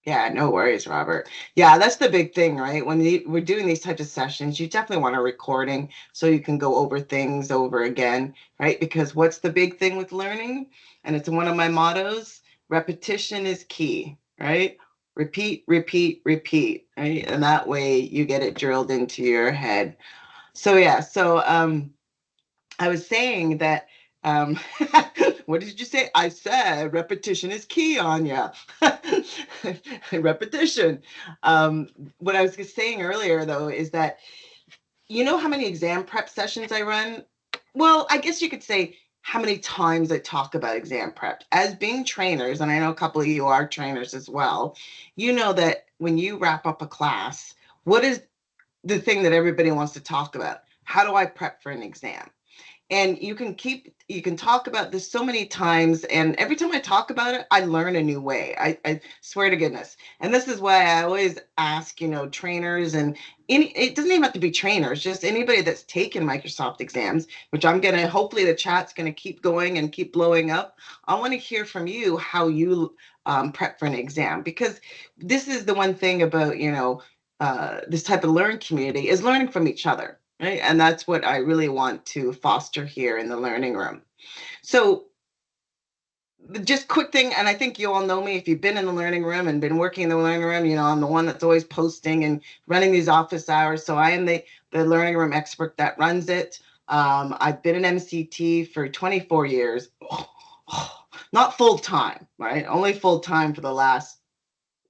Yeah, no worries, Robert. Yeah, that's the big thing, right? When we're doing these types of sessions, you definitely want a recording so you can go over things over again, right? Because what's the big thing with learning? And it's one of my mottos, repetition is key, right? Repeat, repeat, repeat, right? And that way you get it drilled into your head. So yeah, I was saying that, um, what did you say? I said repetition is key, Anya. Repetition. Um, what I was saying earlier, though, is that you know how many exam prep sessions I run? Well, I guess you could say how many times I talk about exam prep. As being trainers, and I know a couple of you are trainers as well, you know that when you wrap up a class, what is the thing that everybody wants to talk about? How do I prep for an exam? And you can talk about this so many times, and every time I talk about it, I learn a new way. I swear to goodness. And this is why I always ask, trainers, and it doesn't even have to be trainers, just anybody that's taken Microsoft exams, which I'm gonna, hopefully the chat's gonna keep going and keep blowing up. I want to hear from you how you prep for an exam, because this is the one thing about, this type of learn community is learning from each other, right? And that's what I really want to foster here in the learning room. So, just quick thing, and I think you all know me if you've been in the learning room and been working in the learning room. I'm the one that's always posting and running these office hours. So I am the learning room expert that runs it. I've been an MCT for 24 years, not full time, right? Only full time for the last,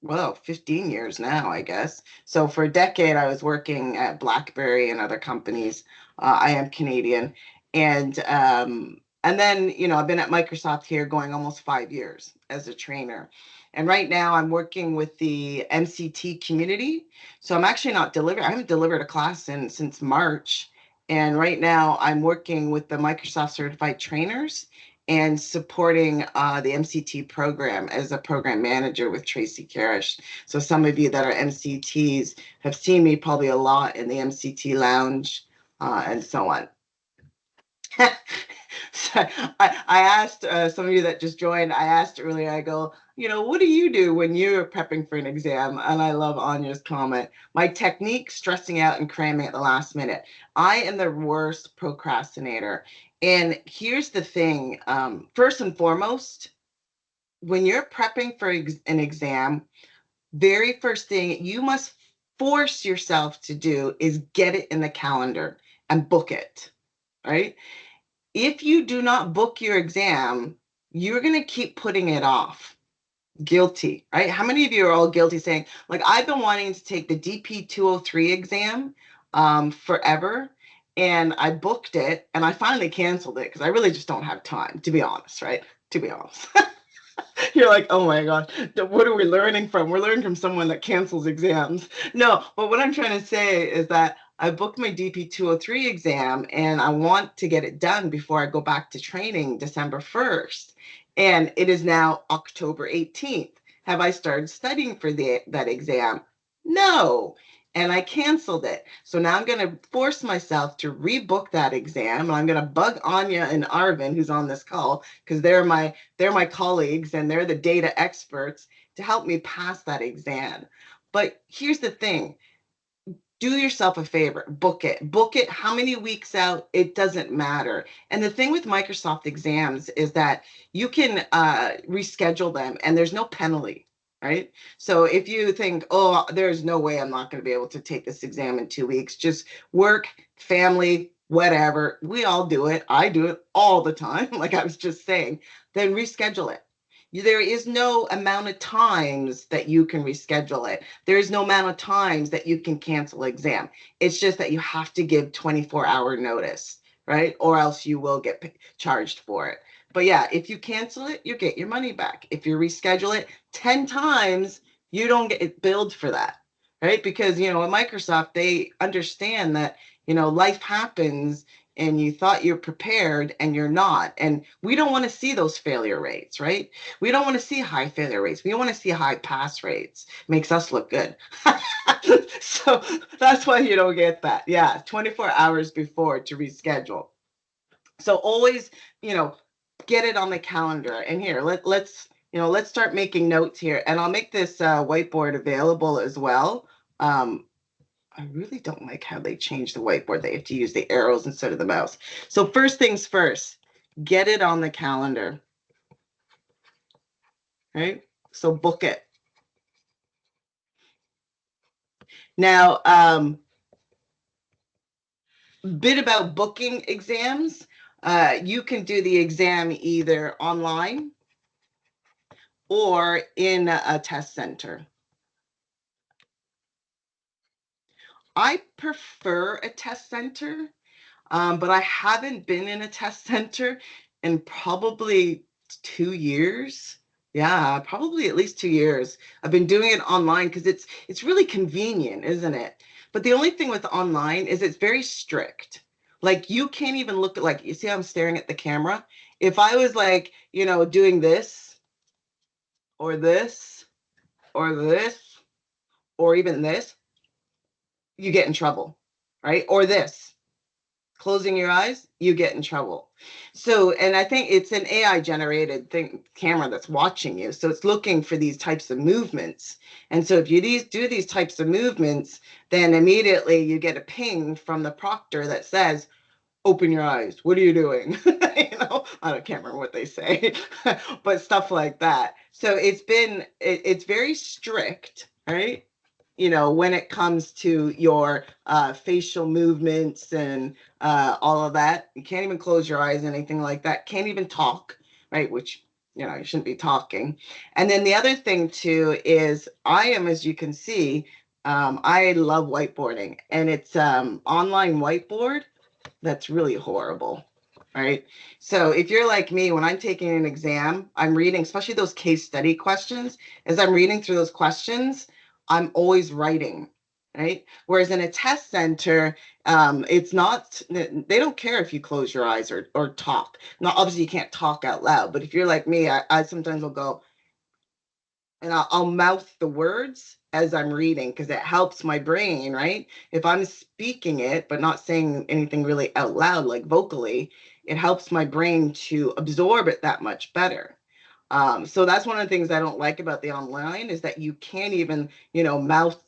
well, 15 years now, I guess. So for a decade, I was working at BlackBerry and other companies. I am Canadian. And then, I've been at Microsoft here going almost 5 years as a trainer. And right now I'm working with the MCT community. So I'm actually not delivering, I haven't delivered a class since March. And right now I'm working with the Microsoft certified trainers and supporting the MCT program as a program manager with Tracy Karish. So some of you that are MCTs have seen me probably a lot in the MCT lounge and so on. So I asked some of you that just joined, I asked earlier, I go, what do you do when you're prepping for an exam? And I love Anya's comment. My technique, stressing out and cramming at the last minute. I am the worst procrastinator. And here's the thing, first and foremost, when you're prepping for an exam, very first thing you must force yourself to do is get it in the calendar and book it, right? If you do not book your exam, you're going to keep putting it off. Guilty, right? How many of you are all guilty saying, like, I've been wanting to take the DP 203 exam forever, and I booked it and I finally canceled it because I really just don't have time, to be honest, right? To be honest. You're like, oh my God, what are we learning from? We're learning from someone that cancels exams. No, but what I'm trying to say is that I booked my DP 203 exam and I want to get it done before I go back to training December 1st. And it is now October 18th. Have I started studying for that exam? No. And I canceled it. So now I'm going to force myself to rebook that exam. And I'm going to bug Anya and Arvin, who's on this call, because they're my colleagues and they're the data experts to help me pass that exam. But here's the thing, do yourself a favor, book it. Book it how many weeks out, it doesn't matter. And the thing with Microsoft exams is that you can reschedule them and there's no penalty, right? So if you think, oh, there's no way I'm not going to be able to take this exam in 2 weeks, just work, family, whatever, we all do it. I do it all the time, like I was just saying, then reschedule it. There is no amount of times that you can reschedule it. There is no amount of times that you can cancel exam. It's just that you have to give 24-hour notice, right? Or else you will get charged for it. But yeah, if you cancel it, you get your money back. If you reschedule it 10 times, you don't get billed for that, right? Because, at Microsoft, they understand that, life happens and you thought you're prepared and you're not. And we don't want to see those failure rates, right? We don't want to see high failure rates. We want to see high pass rates. Makes us look good. So that's why you don't get that. Yeah, 24 hours before to reschedule. So always, get it on the calendar. And here, let's let's start making notes here. And I'll make this whiteboard available as well. I really don't like how they changed the whiteboard. They have to use the arrows instead of the mouse. So first things first, get it on the calendar, right? So book it. Now, bit about booking exams. You can do the exam either online or in a test center. I prefer a test center, but I haven't been in a test center in probably 2 years. Yeah, probably at least 2 years. I've been doing it online because it's really convenient, isn't it? But the only thing with online is it's very strict. Like you can't even look at, like, you see how I'm staring at the camera? If I was like, doing this or this or this or even this, you get in trouble, right? Or this, closing your eyes, you get in trouble. So, and I think it's an AI generated camera that's watching you. So it's looking for these types of movements. And so if you do these types of movements, then immediately you get a ping from the proctor that says, open your eyes. What are you doing? I can't remember what they say, but stuff like that. So it's very strict, right? When it comes to your facial movements and all of that. You can't even close your eyes, anything like that. Can't even talk, right? Which, you shouldn't be talking. And then the other thing too is I am, as you can see, I love whiteboarding, and it's online whiteboard that's really horrible, right? So if you're like me, when I'm taking an exam, I'm reading, especially those case study questions, as I'm reading through those questions, I'm always writing, right? Whereas in a test center, it's not, they don't care if you close your eyes or talk. Now, obviously you can't talk out loud, but if you're like me, I sometimes will go, and I'll mouth the words as I'm reading because it helps my brain, right? If I'm speaking it, but not saying anything really out loud, like vocally, it helps my brain to absorb it that much better. So that's one of the things I don't like about the online is that you can't even,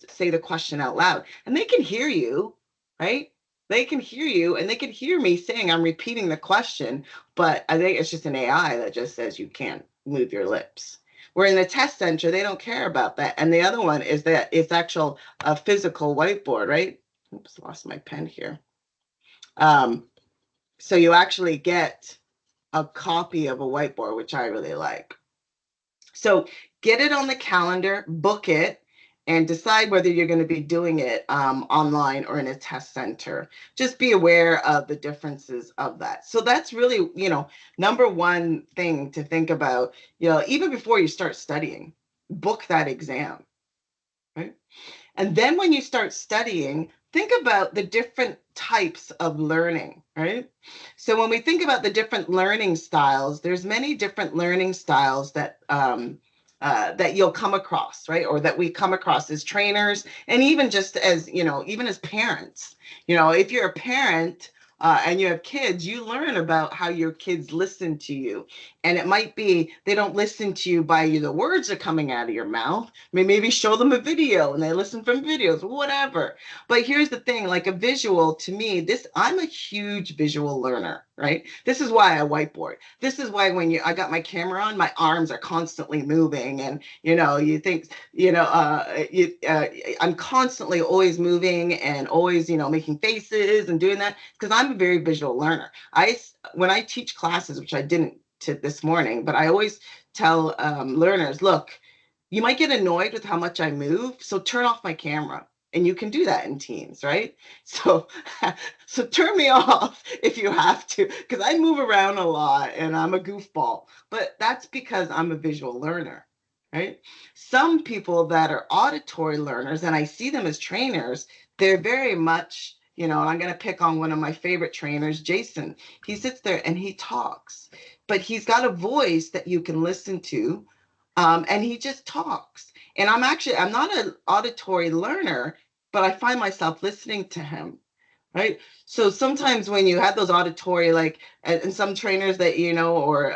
say the question out loud, and they can hear you, right? They can hear you and they can hear me saying I'm repeating the question, but I think it's just an AI that just says you can't move your lips. Where in the test center, they don't care about that. And the other one is that it's actual a physical whiteboard, right? Oops, lost my pen here. So you actually get a copy of a whiteboard, which I really like. So get it on the calendar, book it, and decide whether you're going to be doing it online or in a test center. Just be aware of the differences of that. So that's really, number one thing to think about, even before you start studying, book that exam, right? And then when you start studying, think about the different types of learning, right? So when we think about the different learning styles, there's many different learning styles that you'll come across, right? Or that we come across as trainers, and even just as, even as parents. If you're a parent, and you have kids, you learn about how your kids listen to you. And it might be they don't listen to you by the words are coming out of your mouth. Maybe show them a video and they listen from videos, whatever. But here's the thing, like a visual to me, I'm a huge visual learner, right? This is why I whiteboard. This is why when I got my camera on, my arms are constantly moving. And, you think, I'm constantly always moving and always, making faces and doing that because I'm a very visual learner. When I teach classes, which I didn't to this morning, but I always tell learners, look, you might get annoyed with how much I move, so turn off my camera. And you can do that in Teams, right? So, so turn me off if you have to, because I move around a lot and I'm a goofball. But that's because I'm a visual learner, right? Some people that are auditory learners, and I see them as trainers, they're very much, and I'm going to pick on one of my favorite trainers, Jason. He sits there and he talks, but he's got a voice that you can listen to, and he just talks. And I'm not an auditory learner, but I find myself listening to him, right? So sometimes when you have those auditory, like, and some trainers that you know, or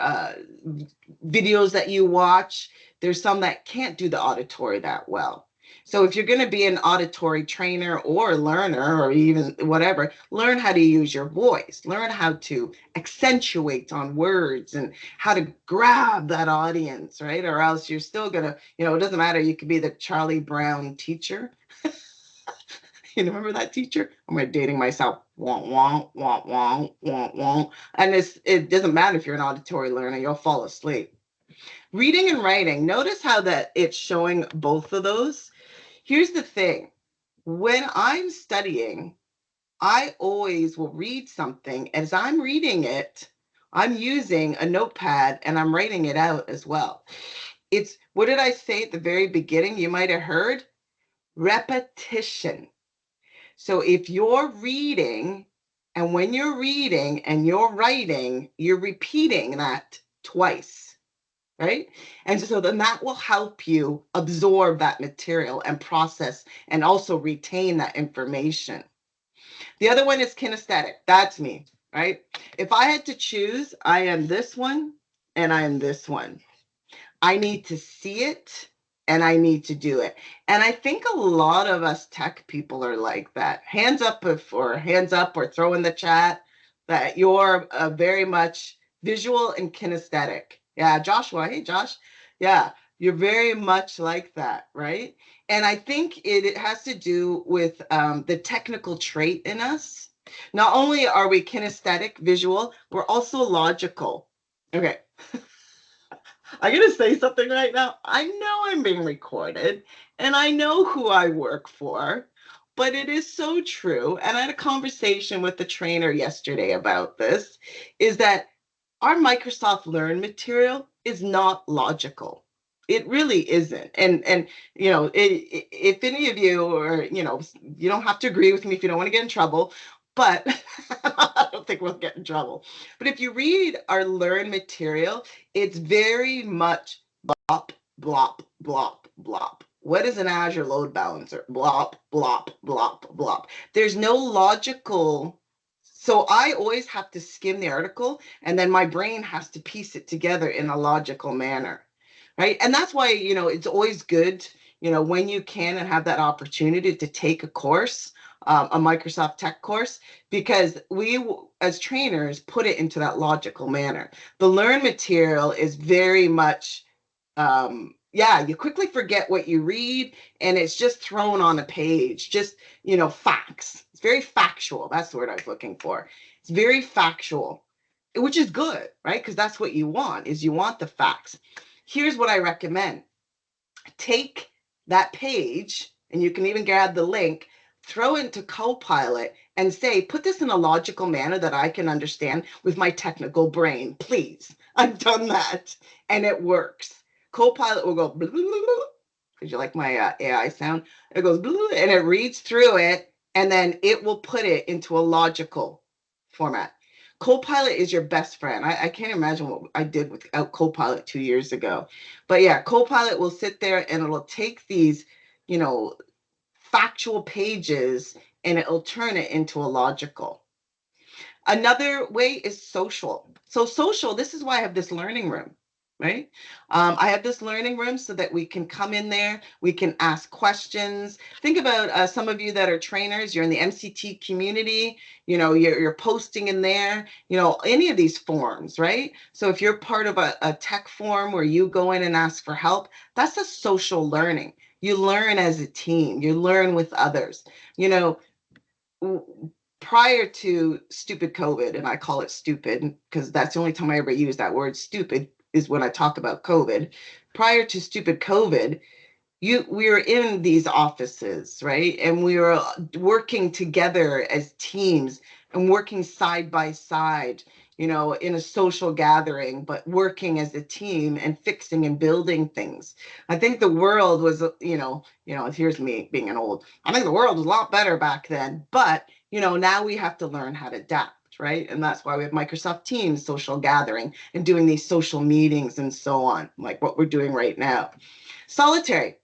videos that you watch, there's some that can't do the auditory that well. So if you're going to be an auditory trainer or learner or even whatever, learn how to use your voice, learn how to accentuate on words and how to grab that audience, right? Or else you're still going to, it doesn't matter. You could be the Charlie Brown teacher. You remember that teacher? I'm dating myself. Wah, wah, wah, wah, wah, wah. And it doesn't matter if you're an auditory learner, you'll fall asleep. Reading and writing, notice how that it's showing both of those. Here's the thing. When I'm studying, I always will read something. As I'm reading it, I'm using a notepad and I'm writing it out as well. It's, what did I say at the very beginning? You might have heard repetition. So if you're reading, and when you're reading and you're writing, you're repeating that twice, right? And so then that will help you absorb that material and process and also retain that information. The other one is kinesthetic. That's me, right? If I had to choose, I am this one and I am this one. I need to see it and I need to do it. And I think a lot of us tech people are like that. Hands up or throw in the chat that you're very much visual and kinesthetic. Yeah, Joshua. Hey, Josh. Yeah, you're very much like that, right? And I think it has to do with the technical trait in us. Not only are we kinesthetic, visual, we're also logical. Okay. I'm going to say something right now. I know I'm being recorded and I know who I work for, but it is so true. And I had a conversation with the trainer yesterday about this, is that our Microsoft Learn material is not logical. It really isn't. And if any of you, or you don't have to agree with me if you don't want to get in trouble, but I don't think we'll get in trouble. But if you read our Learn material, it's very much blop, blop, blop, blop. What is an Azure load balancer? Blop, blop, blop, blop. There's no logical. So I always have to skim the article and then my brain has to piece it together in a logical manner, right? And that's why, it's always good, when you can and have that opportunity to take a course, a Microsoft Tech course, because we, as trainers, put it into that logical manner. The Learn material is very much, you quickly forget what you read and it's just thrown on a page, just, facts. It's very factual. That's the word I was looking for. It's very factual, which is good, right? Because that's what you want, is you want the facts. Here's what I recommend. Take that page, and you can even grab the link, throw it into Copilot and say, put this in a logical manner that I can understand with my technical brain, please. I've done that, and it works. Copilot will go, because you like my AI sound? It goes, and it reads through it, and then it will put it into a logical format. Copilot is your best friend. I can't imagine what I did without Copilot 2 years ago. But yeah, Copilot will sit there and it'll take these, factual pages and it'll turn it into a logical. Another way is social. So social, this is why I have this learning room, right? I have this learning room so that we can come in there, we can ask questions. Think about some of you that are trainers, you're in the MCT community, you're posting in there, any of these forums, right? So if you're part of a tech forum where you go in and ask for help, that's a social learning. You learn as a team, you learn with others. Prior to stupid COVID, and I call it stupid because that's the only time I ever use that word stupid, is when I talk about COVID. Prior to stupid COVID, we were in these offices, right? And we were working together as teams and working side by side, in a social gathering, but working as a team and fixing and building things. I think the world was, here's me being an old, I think the world was a lot better back then, but, now we have to learn how to adapt, right? And that's why we have Microsoft Teams social gathering and doing these social meetings and so on, like what we're doing right now. Solitary.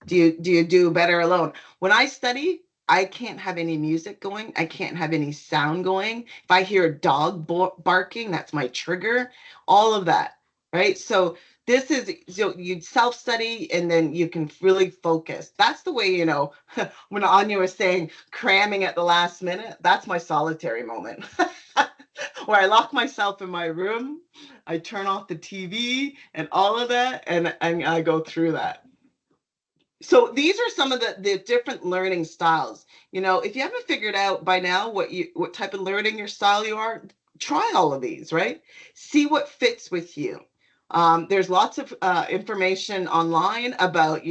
Do you do better alone? When I study, I can't have any music going. I can't have any sound going. If I hear a dog barking, that's my trigger. All of that, right? So this is, so you self-study and then you can really focus. That's the way, when Anya was saying cramming at the last minute, that's my solitary moment. Where I lock myself in my room, I turn off the TV and all of that, and I go through that. So these are some of the different learning styles. If you haven't figured out by now what type of learning your style you are, try all of these, right? See what fits with you. There's lots of information online about,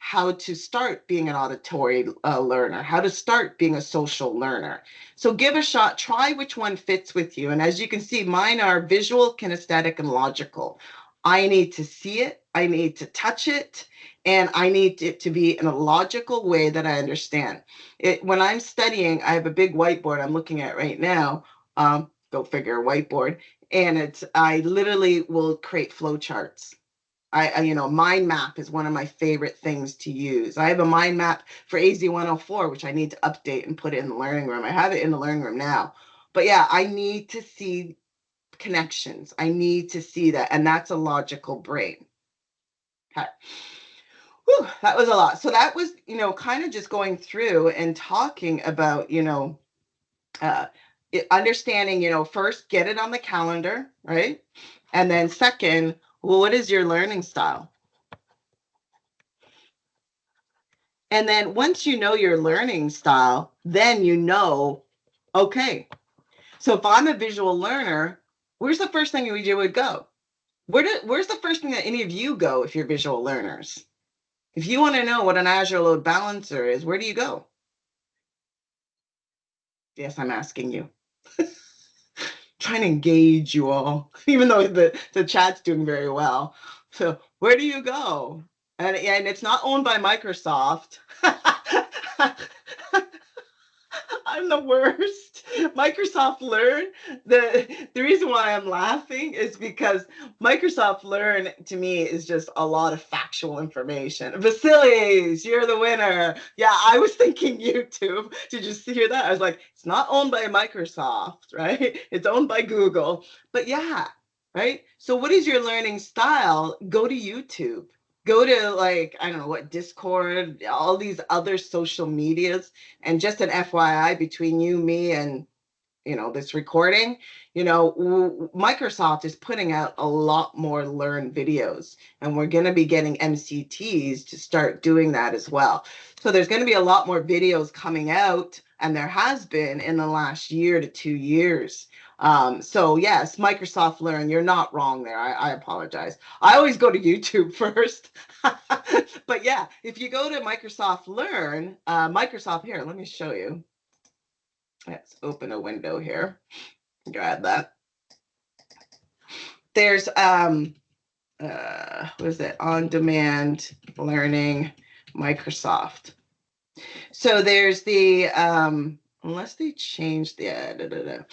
how to start being an auditory learner, how to start being a social learner. So give a shot, try which one fits with you. And as you can see, mine are visual, kinesthetic, and logical. I need to see it, I need to touch it, and I need it to be in a logical way that I understand it. When I'm studying, I have a big whiteboard I'm looking at right now. Go figure, whiteboard. And I literally will create flowcharts. Mind map is one of my favorite things to use. I have a mind map for AZ 104, which I need to update and put it in the learning room. I have it in the learning room now. But yeah, I need to see connections. I need to see that. And that's a logical brain. Okay. Whew, that was a lot. So that was, kind of just going through and talking about, uh, understanding, first get it on the calendar, right? And then second, well, what is your learning style? And then once you know your learning style, then okay, so if I'm a visual learner, where's the first thing you would go? Where's the first thing that any of you go if you're visual learners? If you want to know what an Azure load balancer is, where do you go? Yes, I'm asking you. Trying to engage you all, even though the chat's doing very well. So where do you go? And it's not owned by Microsoft. I'm the worst. Microsoft Learn. The reason why I'm laughing is because Microsoft Learn to me is just a lot of factual information. Vasilis, you're the winner. Yeah, I was thinking YouTube. Did you hear that? I was like, it's not owned by Microsoft, right? It's owned by Google. But yeah, right? So what is your learning style? Go to YouTube. Go to, like, I don't know what, Discord, all these other social medias. And just an FYI between you, me, and this recording, Microsoft is putting out a lot more Learn videos, and we're going to be getting MCTs to start doing that as well. So there's going to be a lot more videos coming out, and there has been in the last year to 2 years. So yes, Microsoft Learn, you're not wrong there. I apologize. I always go to YouTube first. But yeah, if you go to Microsoft Learn, Microsoft, here, let me show you. Let's open a window here. Grab that. There's what is it? On-demand learning, Microsoft. So there's the unless they change the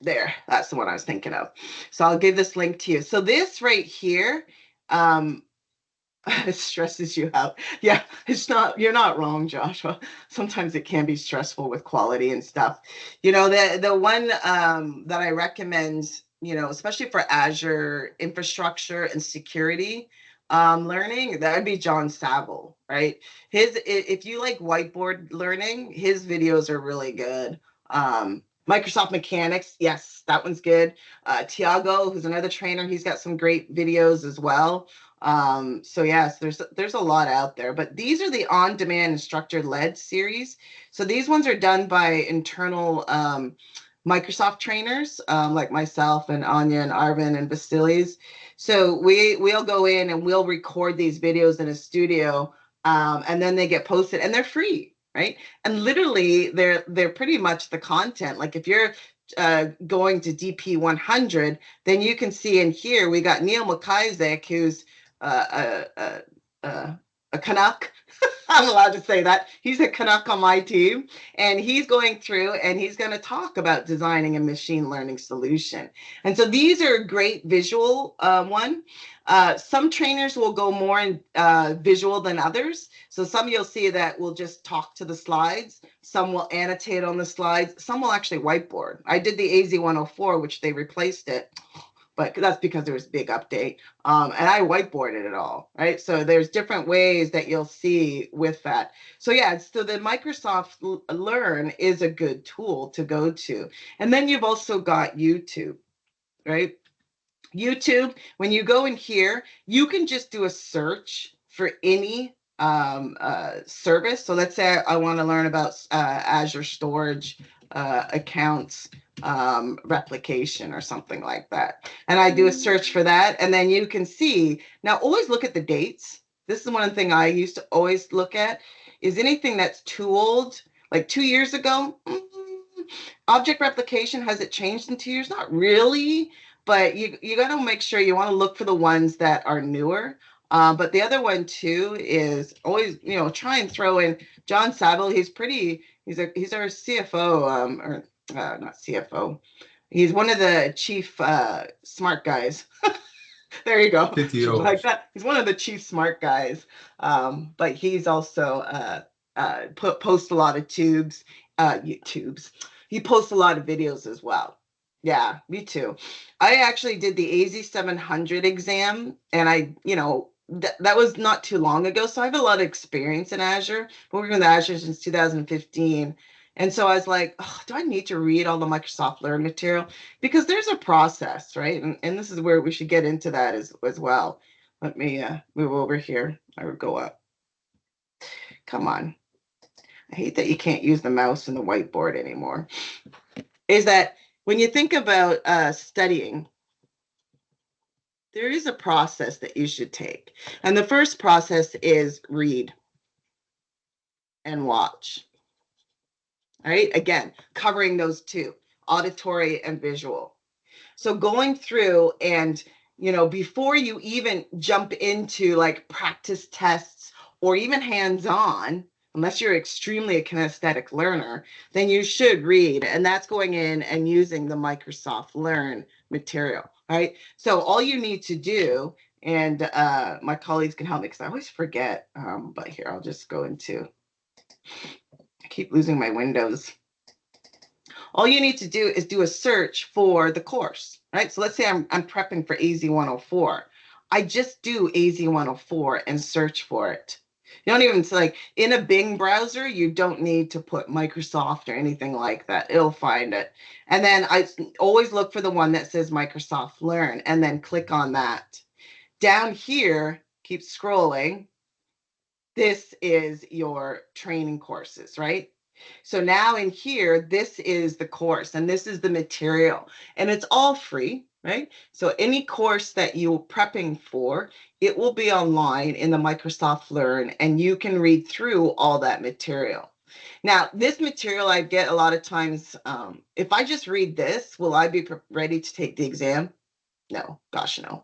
there, that's the one I was thinking of. So I'll give this link to you. So this right here, it stresses you out. Yeah, you're not wrong, Joshua. Sometimes it can be stressful with quality and stuff. The one that I recommend, especially for Azure infrastructure and security learning, that would be John Saville, right? If you like whiteboard learning, his videos are really good. Microsoft Mechanics, yes, that one's good. Tiago, who's another trainer, he's got some great videos as well. So yes, there's a lot out there, but these are the on-demand instructor-led series. So these ones are done by internal Microsoft trainers, like myself and Anya and Arvin and Vasilis. So we'll go in and we'll record these videos in a studio, and then they get posted, and they're free. Right. And literally they're pretty much the content. Like if you're going to DP 100, then you can see in here, we got Neil McIsaac, who's a a Canuck. I'm allowed to say that. He's a Canuck on my team, and he's going through and he's going to talk about designing a machine learning solution. And so these are a great visual one. Some trainers will go more in visual than others. So some you'll see that will just talk to the slides. Some will annotate on the slides. Some will actually whiteboard. I did the AZ-104, which they replaced it, but that's because there was a big update. And I whiteboarded it all, right? So there's different ways that you'll see with that. So yeah, so the Microsoft Learn is a good tool to go to. And then you've also got YouTube, right? YouTube, when you go in here, you can just do a search for any service. So let's say I want to learn about Azure storage accounts replication or something like that. And I do a search for that. And then you can see, now always look at the dates. This is one thing I used to always look at, is anything that's too old, like 2 years ago. Object replication, has it changed in 2 years? Not really, but you got to make sure you want to look for the ones that are newer. But the other one too is always, try and throw in John Saville. He's our CFO, or not CFO. He's one of the chief smart guys. There you go. CTO. Like that. He's one of the chief smart guys. But he's also posts a lot of YouTubes. He posts a lot of videos as well. Yeah, me too. I actually did the AZ-700 exam, and that was not too long ago. So I have a lot of experience in Azure. I've worked with Azure since 2015. And so I was like, oh, do I need to read all the Microsoft Learn material? Because there's a process, right? And this is where we should get into that as well. Let me move over here. I would go up. Come on. I hate that you can't use the mouse and the whiteboard anymore. Is that when you think about studying, there is a process that you should take. And the first process is read and watch. All right, again, covering those two, auditory and visual. So going through and, before you even jump into like practice tests or even hands-on, unless you're extremely a kinesthetic learner, then you should read. And that's going in and using the Microsoft Learn material, right? So all you need to do, and my colleagues can help me because I always forget, but here, I'll just go into, I keep losing my windows. All you need to do is do a search for the course, right? So let's say I'm prepping for AZ-104. I just do AZ-104 and search for it. You don't even, like, in a Bing browser, you don't need to put Microsoft or anything like that. It'll find it. And then I always look for the one that says Microsoft Learn and then click on that. Down here, keep scrolling. This is your training courses, right? So now in here, this is the course and this is the material, and it's all free, right? So any course that you're prepping for, it will be online in the Microsoft Learn, and you can read through all that material. Now, this material I get a lot of times, if I just read this, will I be ready to take the exam? No, gosh, no.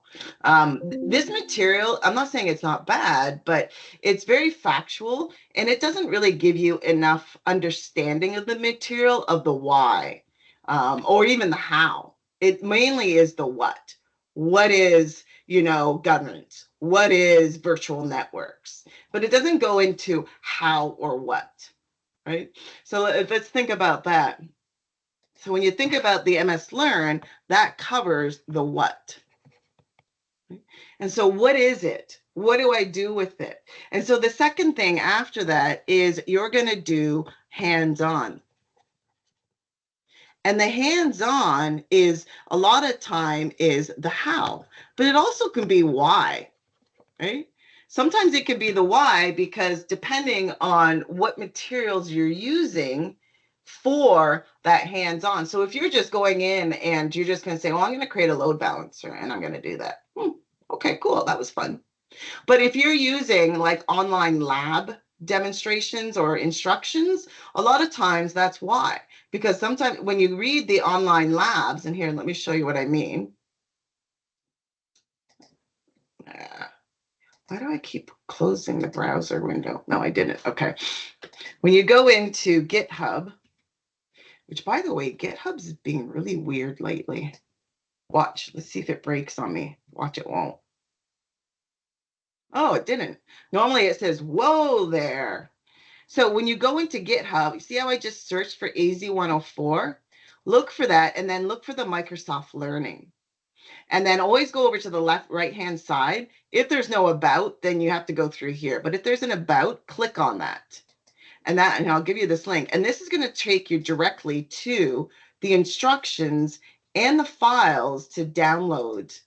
This material, I'm not saying it's not bad, but it's very factual and it doesn't really give you enough understanding of the material, of the why, or even the how. It mainly is the what. What is, governance? What is virtual networks? But it doesn't go into how or what, right? So let's think about that. So when you think about the MS Learn, that covers the what. And so what is it? What do I do with it? And so the second thing after that is you're going to do hands-on. And the hands-on is a lot of time is the how, but it also can be why, right? Sometimes it can be the why because depending on what materials you're using for that hands-on. So if you're just going in and you're just going to say, well, I'm going to create a load balancer and I'm going to do that. Okay, cool. That was fun. But if you're using like online lab demonstrations or instructions, a lot of times that's why. Because sometimes when you read the online labs, and here, let me show you what I mean. Why do I keep closing the browser window? No, I didn't. Okay. When you go into GitHub, which by the way, GitHub's being really weird lately. Watch, let's see if it breaks on me. Watch, it won't. Oh, it didn't. Normally it says, whoa there. So when you go into GitHub, you see how I just searched for AZ104? Look for that and then look for the Microsoft Learning. And then always go over to the left right-hand side. If there's no about, then you have to go through here. But if there's an about, click on that. And I'll give you this link. And this is going to take you directly to the instructions and the files to download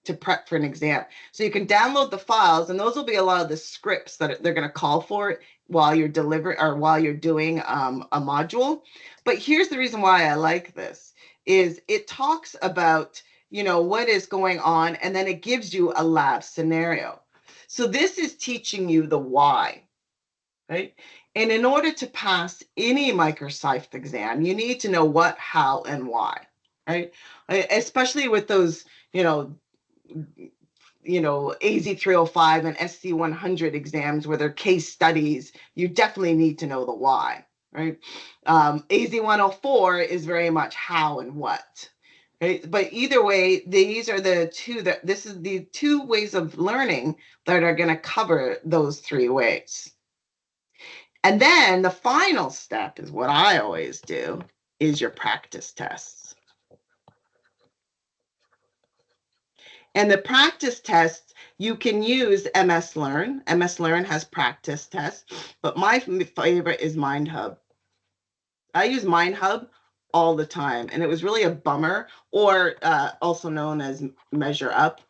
to prep for an exam. So you can download the files, and those will be a lot of the scripts that they're going to call for while you're delivering or while you're doing a module. But here's the reason why I like this is it talks about, you know, what is going on, and then it gives you a lab scenario. So this is teaching you the why, right? And in order to pass any Microsoft exam, you need to know what, how, and why, right? Especially with those, AZ305 and SC100 exams where they're case studies, you definitely need to know the why, right? AZ104 is very much how and what, right? But either way, these are this is the two ways of learning that are going to cover those three ways. And then the final step is what I always do, is your practice tests. And the practice tests, you can use MS Learn. MS Learn has practice tests, but my favorite is MindHub. I use MindHub all the time, and it was really a bummer, or also known as Measure Up,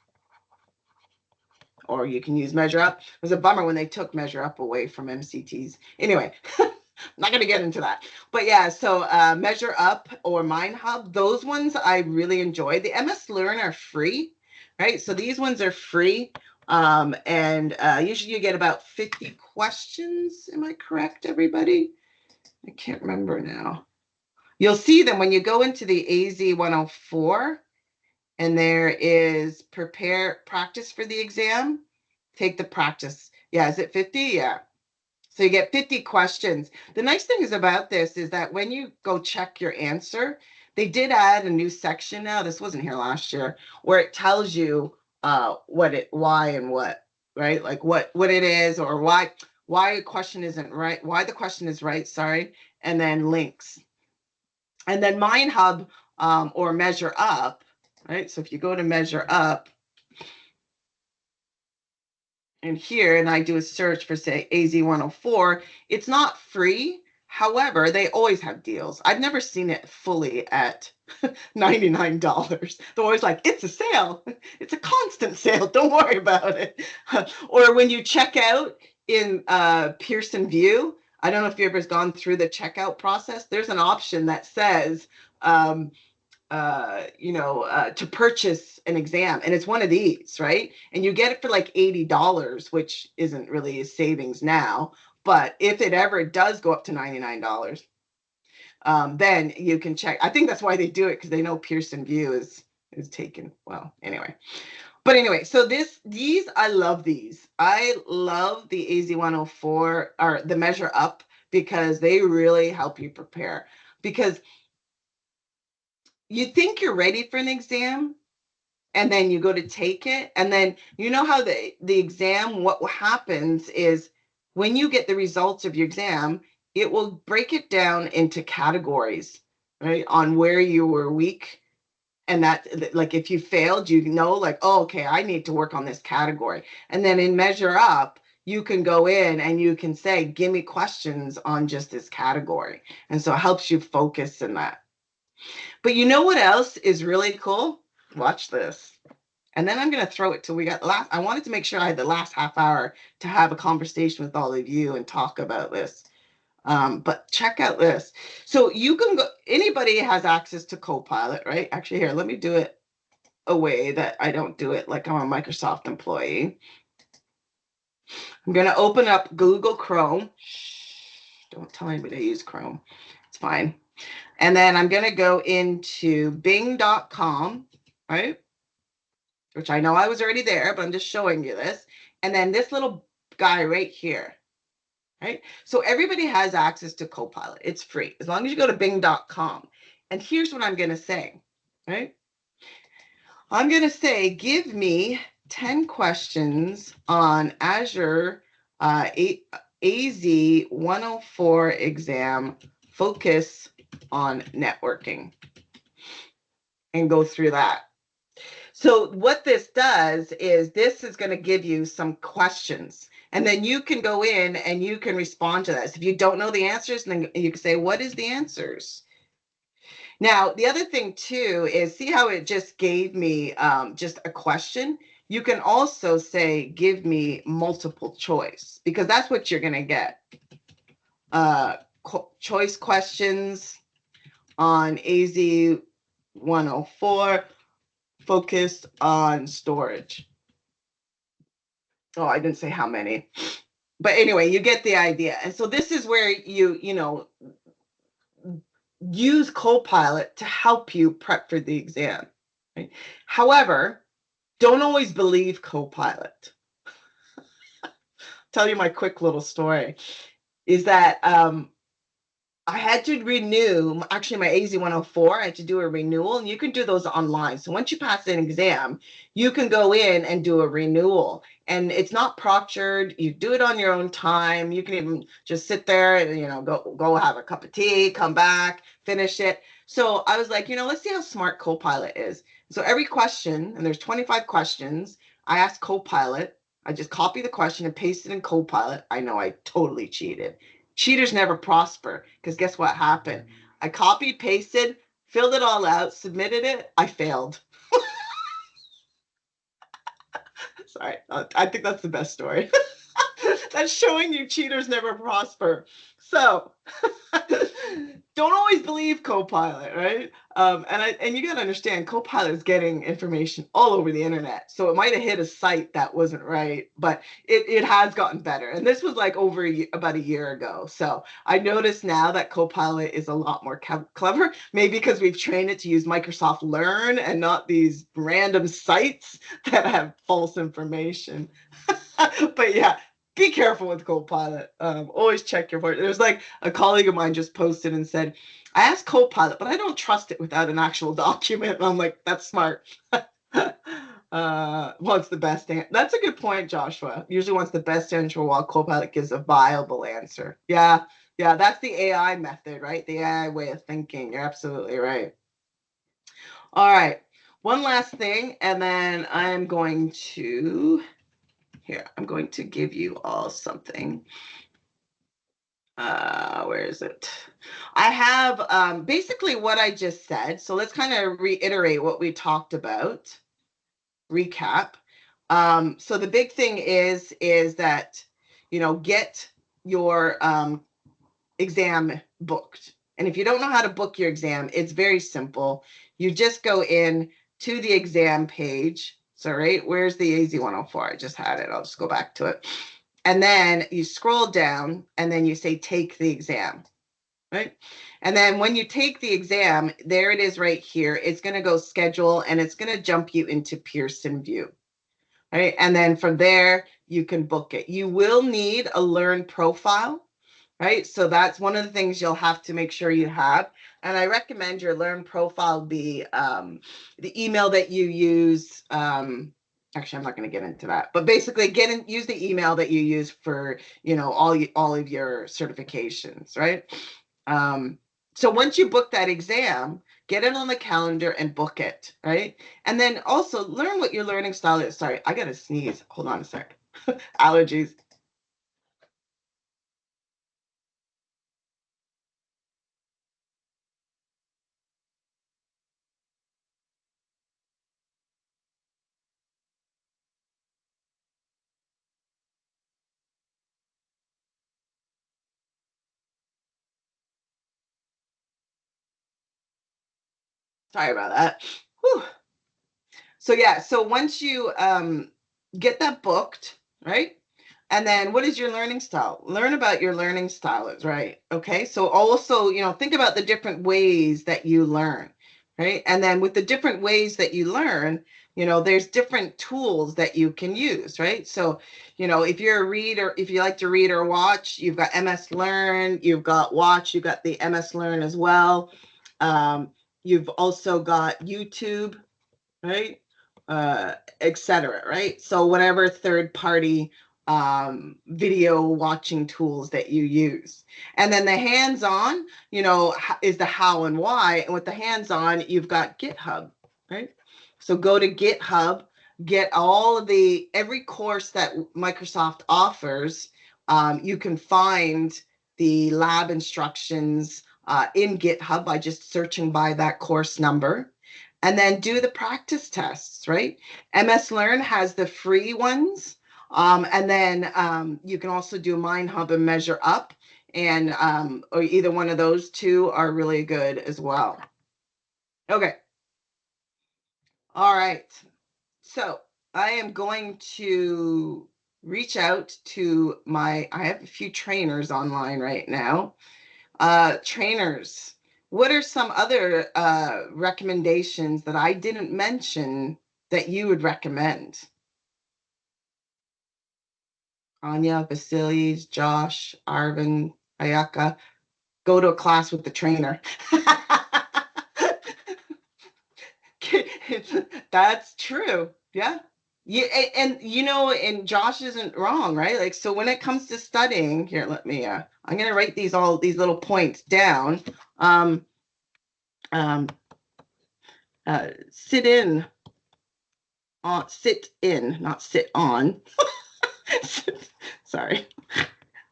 or you can use Measure Up. It was a bummer when they took Measure Up away from MCTs. Anyway, I'm not going to get into that. But yeah, so Measure Up or MindHub, those ones I really enjoy. The MS Learn are free, right? So these ones are free. And usually you get about 50 questions. Am I correct, everybody? I can't remember now. You'll see them when you go into the AZ104, and there is practice for the exam. Take the practice. Yeah, is it 50? Yeah. So you get 50 questions. The nice thing is about this is that when you go check your answer, they did add a new section now. This wasn't here last year, where it tells you why and what, right? Like what it is, or why a question isn't right, why the question is right, sorry, and then links. And then MindHub or Measure Up, right? So if you go to Measure Up, and here, and I do a search for, say, AZ104, it's not free. However, they always have deals. I've never seen it fully at $99. They're always like, it's a sale. It's a constant sale. Don't worry about it. Or when you check out in Pearson VUE, I don't know if you've ever gone through the checkout process. There's an option that says, to purchase an exam, and it's one of these, right? And you get it for like $80, which isn't really a savings now, but if it ever does go up to $99, then you can check. I think that's why they do it, because they know Pearson VUE is taken. Well, anyway. But anyway, so I love these. I love the AZ104 or the Measure Up, because they really help you prepare. Because you think you're ready for an exam, and then you go to take it, and then you know how the exam, what happens is when you get the results of your exam, it will break it down into categories, right, on where you were weak. And that, like, if you failed, like, oh, okay, I need to work on this category. And then in Measure Up, you can go in and you can say, give me questions on just this category. And so it helps you focus in that. But you know what else is really cool? Watch this. And then I'm going to throw it till we got I wanted to make sure I had the last half hour to have a conversation with all of you and talk about this. But check out this. So you can go, anybody has access to Copilot, right? Actually, here, let me do it a way that I don't do it like I'm a Microsoft employee. I'm going to open up Google Chrome. Shh, don't tell anybody to use Chrome. It's fine. And then I'm going to go into bing.com, right? Which I know I was already there, but I'm just showing you this. and then this little guy right here, right? So everybody has access to Copilot. It's free as long as you go to bing.com. And here's what I'm going to say, right? I'm going to say, give me 10 questions on Azure AZ 104 exam, focus on networking, and go through that. So what this does is this is going to give you some questions, and then you can go in and you can respond to that. So if you don't know the answers, then you can say, what is the answers? Now, the other thing too is, see how it just gave me just a question? You can also say, give me multiple choice, because that's what you're going to get. Choice questions on AZ 104, focused on storage. Oh, I didn't say how many. But anyway, you get the idea. And so this is where you know, use Copilot to help you prep for the exam. Right? However, don't always believe Copilot. Tell you my quick little story is that I had to renew, actually my AZ 104, I had to do a renewal, and you can do those online. So once you pass an exam, you can go in and do a renewal. And it's not proctored. You do it on your own time. You can even just sit there and, you know, go have a cup of tea, come back, finish it. So I was like, you know, let's see how smart Copilot is. So every question, and there's 25 questions, I asked Copilot. I just copy the question and paste it in Copilot. I know I totally cheated. Cheaters never prosper, because guess what happened? I copied, pasted, filled it all out, submitted it. I failed. Sorry, I think that's the best story. That's showing you cheaters never prosper. So don't always believe Copilot, right? And you got to understand, Copilot is getting information all over the internet. So it might have hit a site that wasn't right, but it has gotten better. And this was like about a year ago. So I notice now that Copilot is a lot more clever, maybe because we've trained it to use Microsoft Learn and not these random sites that have false information. But yeah, be careful with Copilot. Always check your voice. There's like a colleague of mine just posted and said, I asked Copilot, but I don't trust it without an actual document. And I'm like, that's smart. Wants the best answer. That's a good point, Joshua. Usually wants the best answer while Copilot gives a viable answer. Yeah, that's the AI method, right? The AI way of thinking. You're absolutely right. All right, one last thing, and then I'm going to give you all something. Where is it? I have basically what I just said. So let's kind of reiterate what we talked about. Recap. So the big thing is that, you know, get your exam booked. And if you don't know how to book your exam, it's very simple. You just go in to the exam page. So, right, where's the AZ 104? I just had it. I'll just go back to it. And then you scroll down and then you say, take the exam, right? And then when you take the exam, there it is right here. It's going to go schedule, and it's going to jump you into Pearson VUE, right? And then from there, you can book it. You will need a Learn profile, right? So that's one of the things you'll have to make sure you have. And I recommend your Learn profile be the email that you use. Actually, I'm not going to get into that, but basically use the email that you use for, you know, all of your certifications, right? So once you book that exam, get it on the calendar and book it, right? And then also learn what your learning style is. Sorry, I got to sneeze. Hold on a sec. Allergies. Sorry about that. Whew. So yeah, so once you get that booked, right? And then what is your learning style? Learn about your learning style, is right. Okay. So also, you know, think about the different ways that you learn, right? And then with the different ways that you learn, there's different tools that you can use, right? So, if you're a reader, if you like to read or watch, you've got MS Learn, you've got Watch, you've got the MS Learn as well. You've also got YouTube, right? Etc. Right? So whatever third party video watching tools that you use. And then the hands-on, is the how and why. And with the hands-on, you've got GitHub, right? So go to GitHub, get all of every course that Microsoft offers. You can find the lab instructions in GitHub by just searching by that course number. And then do the practice tests, right? MS Learn has the free ones. And then you can also do MindHub and Measure Up. And or either one of those two are really good as well. Okay. All right. So I am going to reach out to I have a few trainers online right now. Trainers, what are some other recommendations that I didn't mention that you would recommend? Anya, Vasilis, Josh, Arvin, Ayaka, go to a class with the trainer. That's true. Yeah. Yeah, and Josh isn't wrong, right? Like, so when it comes to studying, here, let me, I'm going to write these little points down. Sit in, not sit on. Sorry.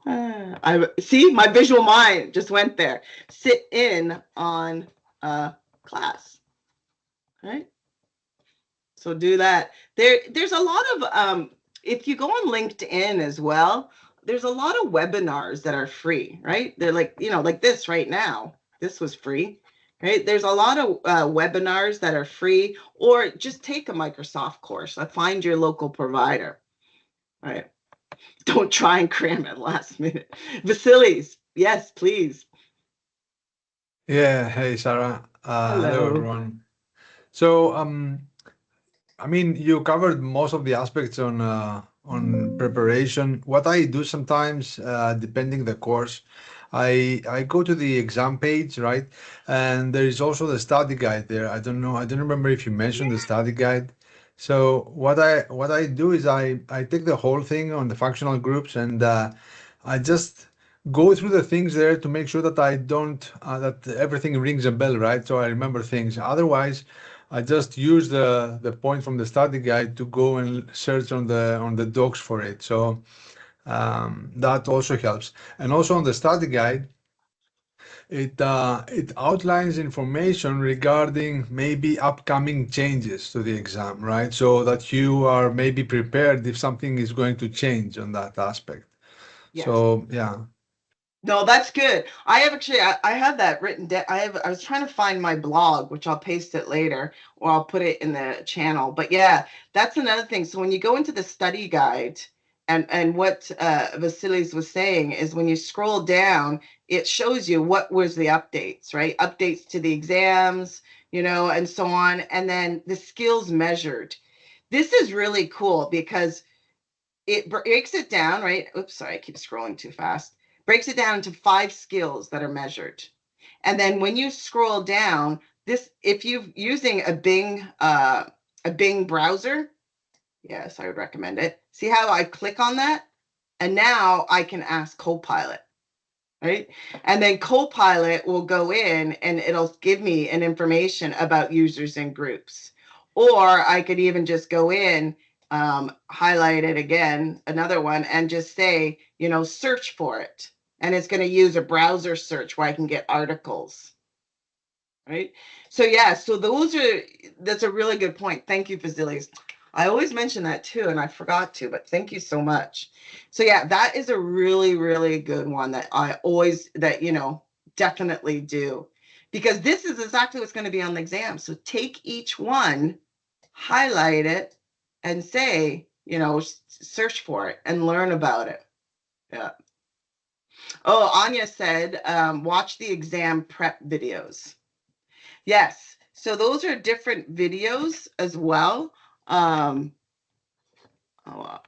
I see, my visual mind just went there. Sit in on a class, right? So do that. There's a lot of if you go on LinkedIn as well, there's a lot of webinars that are free, right? They're like, like this right now. This was free, right? There's a lot of webinars that are free, or just take a Microsoft course. Find your local provider, right? Don't try and cram it last minute. Vasilis, yes, please. Yeah, hey Sarah. Hello Hello. everyone. So, I mean, you covered most of the aspects on preparation. What I do sometimes, depending the course, I go to the exam page, right? And there is also the study guide there. I don't know, I don't remember if you mentioned the study guide. So what I do is I take the whole thing on the functional groups, and I just go through the things there to make sure that I don't that everything rings a bell, right? So I remember things. Otherwise, I just use the point from the study guide to go and search on the docs for it. So that also helps. And also on the study guide, it outlines information regarding maybe upcoming changes to the exam, right? So that you are maybe prepared if something is going to change on that aspect. Yes. So yeah. No, that's good. I have actually, I have that written down. I was trying to find my blog, which I'll paste it later, or I'll put it in the channel. But yeah, that's another thing. So when you go into the study guide, and what Vasilis was saying is when you scroll down, it shows you what was the updates, right? Updates to the exams, and so on. And then the skills measured. This is really cool because it breaks it down, right? Oops, sorry, I keep scrolling too fast. Breaks it down into 5 skills that are measured. And then when you scroll down, if you're using a Bing browser, yes, I would recommend it. See how I click on that? And now I can ask Copilot, right? And then Copilot will go in and it'll give me an information about users and groups. Or I could even just go in, highlight it again, another one, and just say, search for it. And it's going to use a browser search where I can get articles, right? So yeah, that's a really good point. Thank you, Fazilis. I always mention that too, and I forgot to, but thank you so much. So yeah, that is a really, really good one that definitely do, because this is exactly what's going to be on the exam. So take each one, highlight it, and say, search for it and learn about it. Yeah. Oh, Anya said, watch the exam prep videos. Yes. So those are different videos as well. Um,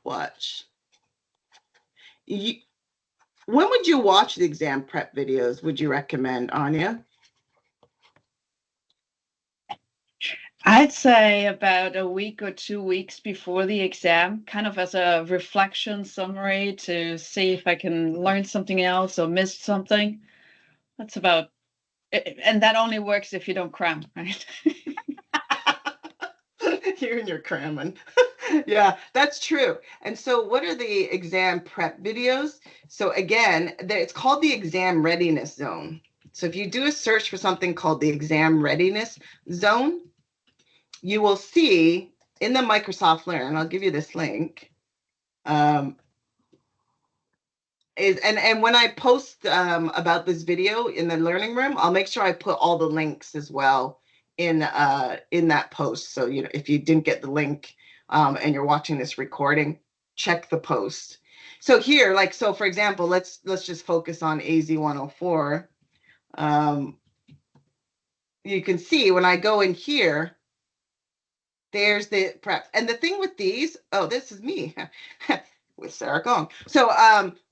watch. You, when would you watch the exam prep videos? Would you recommend, Anya? I'd say about a week or 2 weeks before the exam, kind of as a reflection summary to see if I can learn something else or miss something. That's about it, and that only works if you don't cram, right? You and your cramming. Yeah, that's true. And so, what are the exam prep videos? So, again, it's called the exam readiness zone. So, if you do a search for something called the exam readiness zone, you will see in the Microsoft Learn, I'll give you this link. And when I post about this video in the learning room, I'll make sure I put all the links as well in that post. So if you didn't get the link and you're watching this recording, check the post. So here, so for example, let's just focus on AZ 104. You can see when I go in here, there's the prep. And the thing with these, this is me with Sarah Kong. So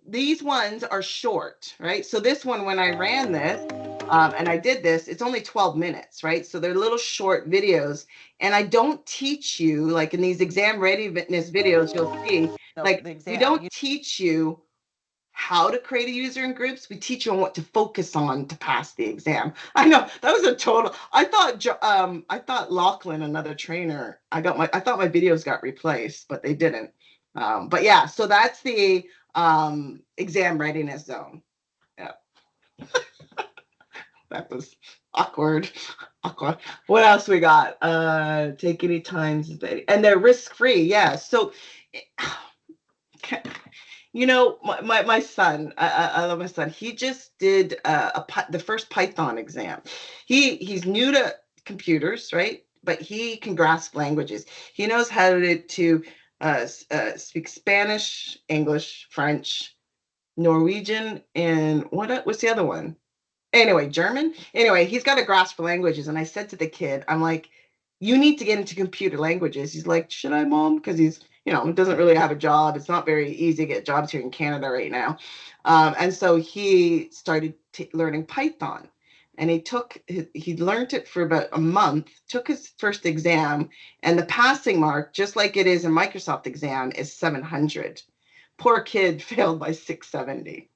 these ones are short, right? So this one, when I ran this and I did this, it's only 12 minutes, right? So they're little short videos. And I don't teach you, like in these exam readiness videos, you'll see, we don't teach you how to create a user in groups. We teach you on what to focus on to pass the exam. I know that was a total. I thought Lachlan, another trainer, I thought my videos got replaced, but they didn't. But yeah, so that's the exam readiness zone. Yeah. That was awkward. What else we got? Take any times, and they're risk-free. Yeah. So my son, I love my son. He just did the first Python exam. He's new to computers, right? But he can grasp languages. He knows how to speak Spanish, English, French, Norwegian, and what's the other one? Anyway, German. Anyway, he's got a grasp for languages. And I said to the kid, I'm like, you need to get into computer languages. He's like, should I, Mom? Because he's, doesn't really have a job. It's not very easy to get jobs here in Canada right now. And so he started learning Python. And he learned it for about a month, took his first exam, and the passing mark, just like it is in Microsoft exam, is 700. Poor kid failed by 670.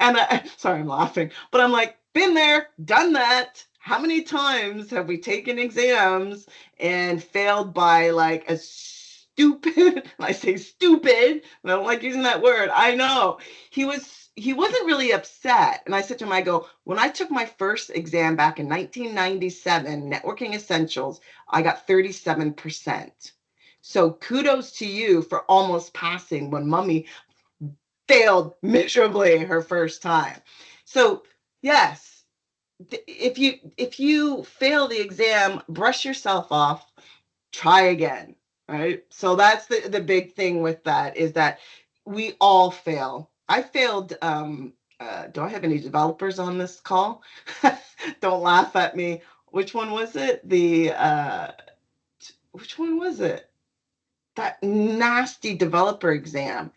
And sorry, I'm laughing, but I'm like, been there, done that. How many times have we taken exams and failed by like a stupid, I say stupid, I don't like using that word. I know. He wasn't really upset. And I said to him, I go, when I took my first exam back in 1997, Networking Essentials, I got 37%. So kudos to you for almost passing when Mommy failed miserably her first time. So yes, if you fail the exam, brush yourself off, try again, right? So that's the big thing with that, is that we all fail. I failed. Do I have any developers on this call? Don't laugh at me. Which one was it? Which one was it? That nasty developer exam.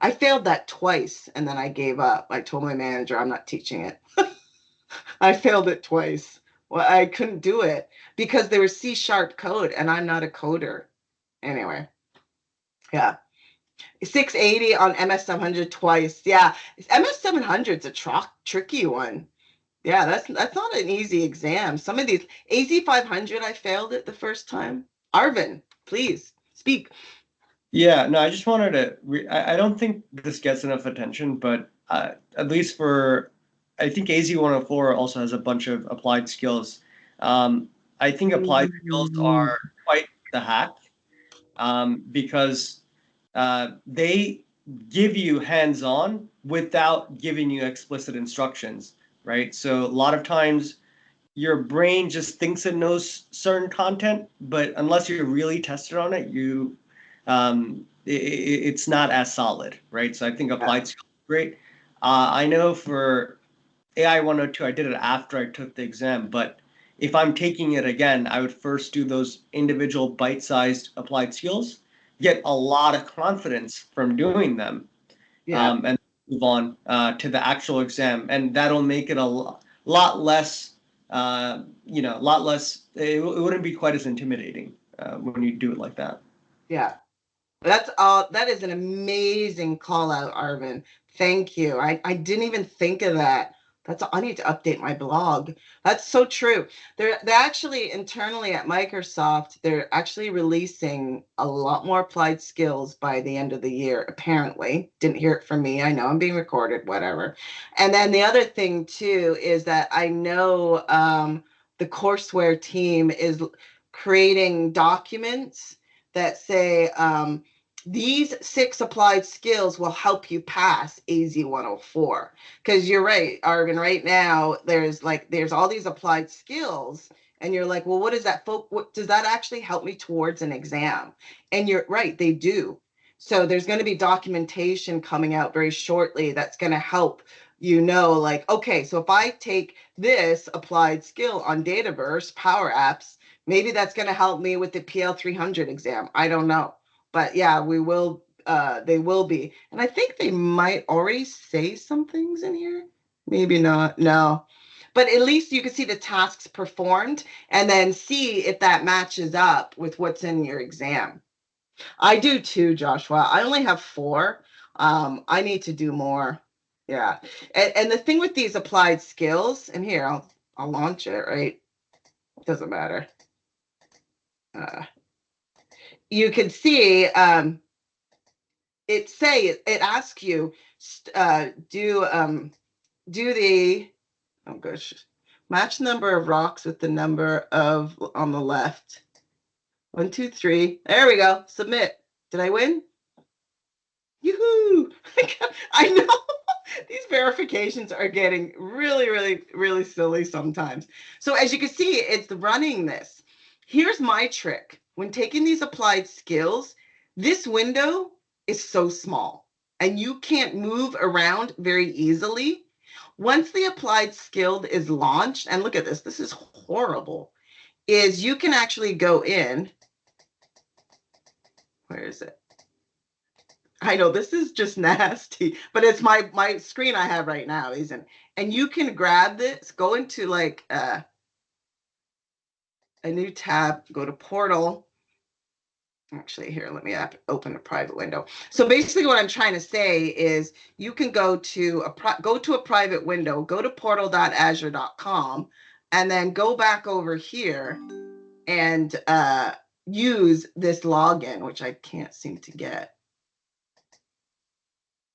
I failed that twice and then I gave up. I told my manager I'm not teaching it. I failed it twice. Well, I couldn't do it because there was C# code and I'm not a coder. Anyway, yeah. 680 on MS700 twice. Yeah. MS700 is a tricky one. Yeah, that's not an easy exam. Some of these AZ500, I failed it the first time. Arvin, please speak. Yeah, no, I just wanted to. I don't think this gets enough attention, but at least I think AZ104 also has a bunch of applied skills. I think applied skills are quite the hack because they give you hands-on without giving you explicit instructions, right? So a lot of times your brain just thinks it knows certain content, but unless you're really tested on it, it's not as solid, right? So I think applied skills is great. I know for AI 102, I did it after I took the exam, but if I'm taking it again, I would first do those individual bite-sized applied skills, get a lot of confidence from doing them, Yeah. and move on to the actual exam, and that'll make it a lot less, lot less. It wouldn't be quite as intimidating when you do it like that. Yeah. That's all. That is an amazing call out, Arvin. Thank you. I didn't even think of that. I need to update my blog. That's so true. They're actually internally at Microsoft, they're actually releasing a lot more applied skills by the end of the year, apparently. Didn't hear it from me. I know I'm being recorded, whatever. And then the other thing too is that I know the courseware team is creating documents that say these 6 applied skills will help you pass AZ 104. Because you're right, Arvin, right now there's all these applied skills and you're like, well, what is that? What does that actually help me towards an exam? And you're right, they do. So there's going to be documentation coming out very shortly that's going to help like, okay, so if I take this applied skill on Dataverse, Power Apps, maybe that's going to help me with the PL 300 exam. I don't know. But yeah, they will be. And I think they might already say some things in here. Maybe not. No. But at least you can see the tasks performed and then see if that matches up with what's in your exam. I do too, Joshua. I only have 4. I need to do more. Yeah. And the thing with these applied skills, and here, I'll launch it, right? It doesn't matter. You can see it asks you do the match number of rocks with the number of on the left. 1, 2, 3. There we go. Submit. Did I win? Yoo-hoo! I know these verifications are getting really, really, really silly sometimes. So as you can see, it's running this. Here's my trick. When taking these applied skills, this window is so small and you can't move around very easily. Once the applied skill is launched, and look at this, this is horrible, is you can actually go in. Where is it? I know this is just nasty, but it's my screen I have right now, isn't? And you can grab this, go into like a new tab, go to portal. Actually, here, let me open a private window. So basically what I'm trying to say is you can go to a private window, go to portal.azure.com, and then go back over here and use this login, which I can't seem to get.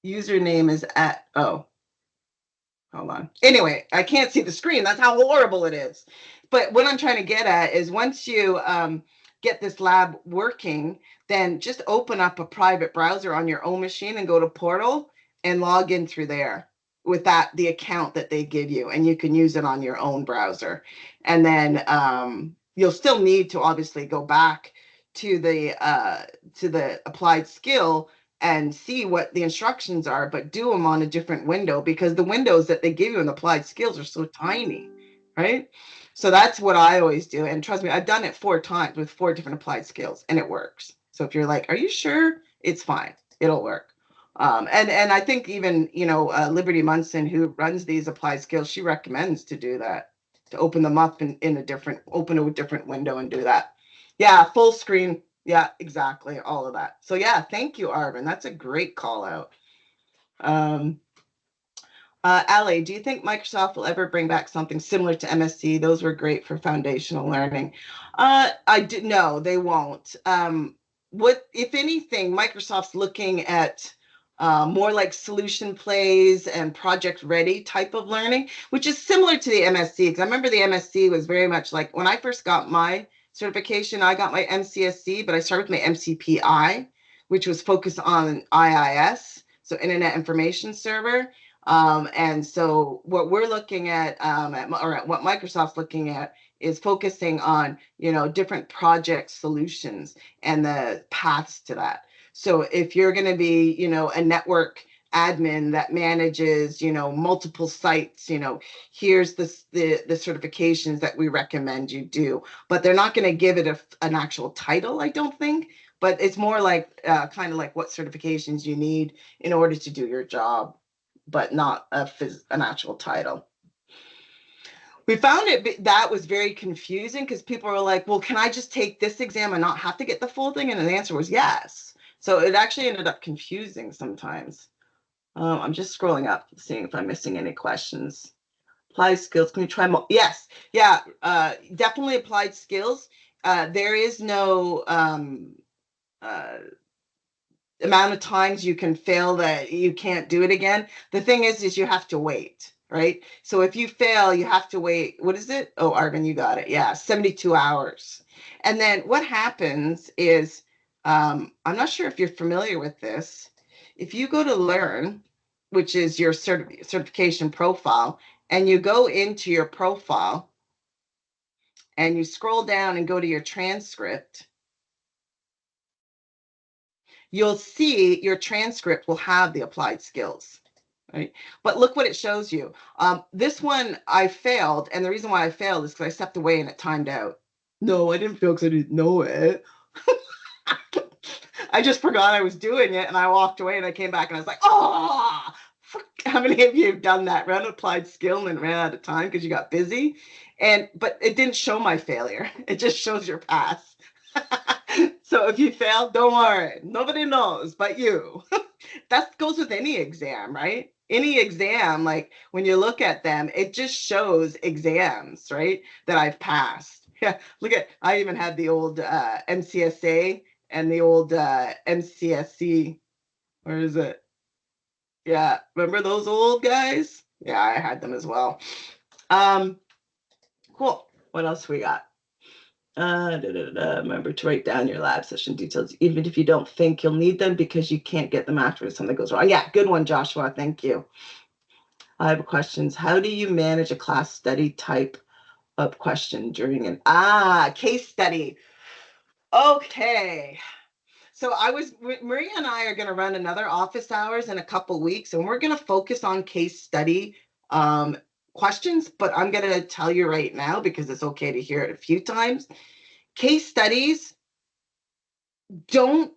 Username is hold on. Anyway, I can't see the screen. That's how horrible it is. But what I'm trying to get at is once you get this lab working, then just open up a private browser on your own machine and go to Portal and log in through there with the account that they give you, and you can use it on your own browser. And then you'll still need to obviously go back to the applied skill and see what the instructions are, but do them on a different window because the windows that they give you in the applied skills are so tiny, right? So that's what I always do. And trust me, I've done it 4 times with 4 different applied skills and it works. So if you're like, are you sure? It's fine. It'll work. And I think even, Liberty Munson, who runs these applied skills, she recommends to do that, to open them up open a different window and do that. Yeah, full screen. Yeah, exactly. All of that. So yeah, thank you, Arvin. That's a great call out. Ali, do you think Microsoft will ever bring back something similar to MSc? Those were great for foundational learning. No, they won't. What, if anything, Microsoft's looking at more like solution plays and project ready type of learning, which is similar to the MSc. Because I remember the MSc was very much like when I first got my certification, I got my MCSC, but I started with my MCPI, which was focused on IIS, so Internet Information Server. And so what we're looking at, or what Microsoft's looking at, is focusing on, different project solutions and the paths to that. So if you're going to be, a network admin that manages, multiple sites, here's the certifications that we recommend you do. But they're not going to give it an actual title, I don't think. But it's more like kind of like what certifications you need in order to do your job, but not an actual title. We found that was very confusing because people were like, well, can I just take this exam and not have to get the full thing? And the answer was yes. So it actually ended up confusing sometimes. I'm just scrolling up, seeing if I'm missing any questions. Applied skills, can we try more? Yes, yeah, definitely applied skills. There is no amount of times you can fail that you can't do it again. The thing is you have to wait, right? So if you fail, you have to wait. What is it? Oh, Arvin, you got it. Yeah, 72 hours. And then what happens is, I'm not sure if you're familiar with this. If you go to Learn, which is your certification profile, and you go into your profile and you scroll down and go to your transcript, you'll see your transcript will have the applied skills, right? But look what it shows you. This one I failed, and the reason why I failed is because I stepped away and it timed out. No, I didn't fail because I didn't know it. I just forgot I was doing it, and I walked away, and I came back, and I was like, oh, how many of you have done that? Ran applied skill and ran out of time because you got busy? But it didn't show my failure. It just shows your pass. So if you fail, don't worry. Nobody knows but you. That goes with any exam, right? Any exam, like when you look at them, it just shows exams, right? That I've passed. Yeah, look at, I even had the old MCSA and the old MCSC. Where is it? Yeah, remember those old guys? Yeah, I had them as well. Cool. What else we got? Remember to write down your lab session details, even if you don't think you'll need them because you can't get them afterwards. Something goes wrong. Yeah, good one, Joshua. Thank you. I have questions. How do you manage a class study type of question during an case study? Okay. So Maria and I are going to run another office hours in a couple weeks, and we're going to focus on case study questions, but I'm going to tell you right now, because it's okay to hear it a few times. Case studies, don't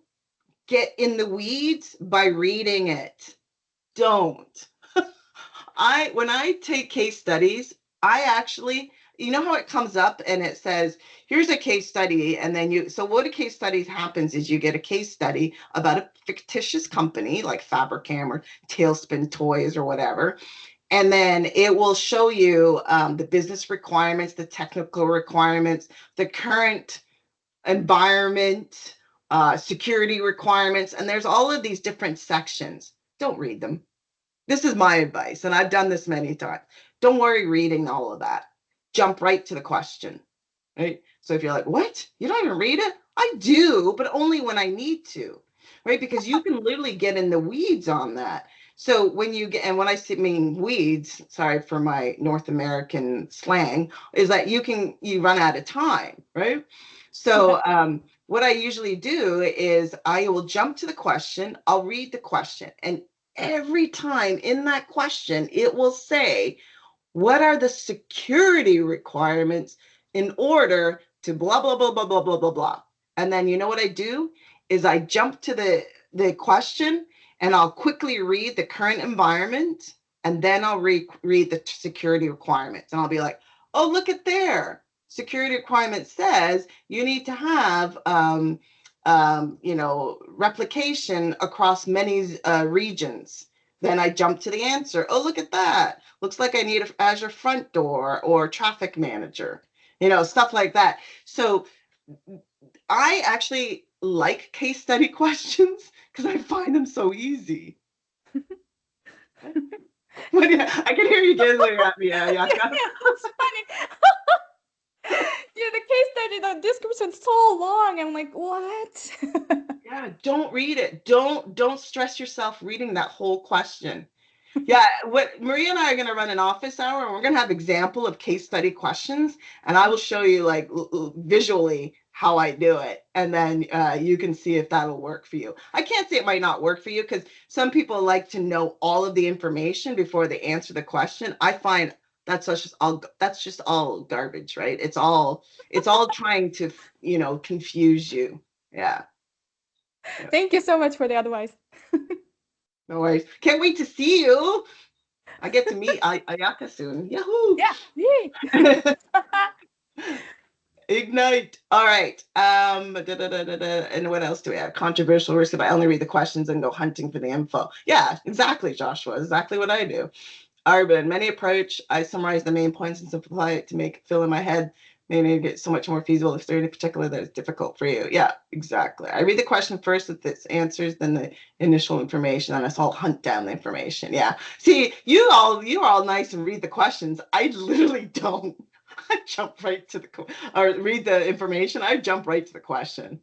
get in the weeds by reading it. Don't. When I take case studies, I actually, you know how it comes up and it says, here's a case study. And then so what a case study happens is you get a case study about a fictitious company like Fabricam or Tailspin Toys or whatever. And then it will show you the business requirements, the technical requirements, the current environment, security requirements. And there's all of these different sections. Don't read them. This is my advice, and I've done this many times. Don't worry reading all of that. Jump right to the question, right? So if you're like, what? You don't even read it? I do, but only when I need to, right? Because you can literally get in the weeds on that. So when you get, and when I mean weeds, sorry for my North American slang, is that you run out of time, right? So what I usually do is I will jump to the question, I'll read the question, and every time in that question, it will say, what are the security requirements in order to blah, blah, blah, blah, blah, blah, blah, blah. And then you know what I do is I jump to the question and I'll quickly read the current environment, and then I'll read the security requirements. And I'll be like, oh, look at there. Security requirement says you need to have replication across many regions. Then I jump to the answer. Oh, look at that. Looks like I need an Azure front door or traffic manager, stuff like that. So I actually like case study questions because I find them so easy. I can hear you giggling at me. Yeah, it's funny. Yeah, the case study, the description's so long. I'm like, what? Yeah, don't read it. Don't stress yourself reading that whole question. Yeah, what Maria and I are going to run an office hour, and we're going to have example of case study questions, and I will show you like visually how I do it. And then you can see if that'll work for you. I can't say it might not work for you because some people like to know all of the information before they answer the question. I find that's just all garbage, right? It's all trying to, confuse you. Yeah. Thank you so much for the advice. No worries. Can't wait to see you. I get to meet Ayaka soon. Yahoo! Yeah. Yay. Ignite. All right. And what else do we have? Controversial risk if I only read the questions and go hunting for the info. Yeah, exactly, Joshua. Exactly what I do. Arvin, many approach. I summarize the main points and simplify it to make it fill in my head. Maybe get so much more feasible if there's any particular that is difficult for you. Yeah, exactly. I read the question first with its answers, then the initial information, and I all hunt down the information. Yeah. See, you're all nice and read the questions. I literally don't. I jump right to or read the information. I jump right to the question.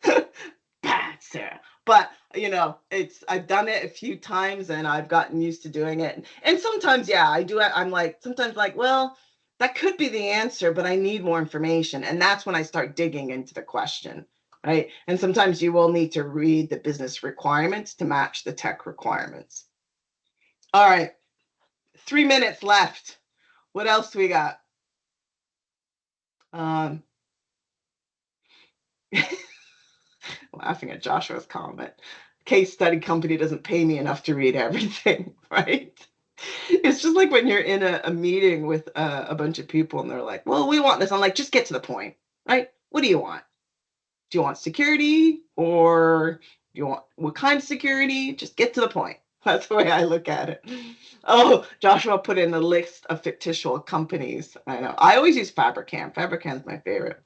Bad, Sarah. But I've done it a few times and I've gotten used to doing it. And sometimes, yeah, I do it. I'm like, sometimes like, well, that could be the answer, but I need more information. And that's when I start digging into the question, right? And sometimes you will need to read the business requirements to match the tech requirements. All right, 3 minutes left. What else do we got? Laughing at Joshua's comment. Case study company doesn't pay me enough to read everything, right? It's just like when you're in a meeting with a bunch of people and they're like, well, we want this. I'm like, just get to the point, right? What do you want? Do you want security or do you want what kind of security? Just get to the point. That's the way I look at it. Oh, Joshua put in a list of fictitious companies. I know. I always use Fabricam. Fabricam's my favorite.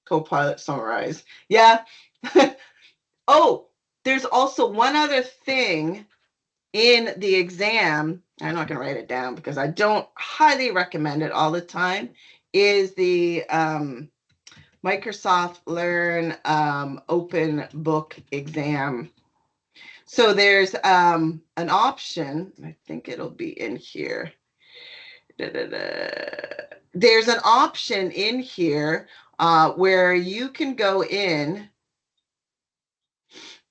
Copilot summarize. Yeah. Oh, there's also one other thing in the exam. I'm not going to write it down because I don't highly recommend it all the time, is the Microsoft Learn open book exam. So there's an option, I think it'll be in here. There's an option in here where you can go in,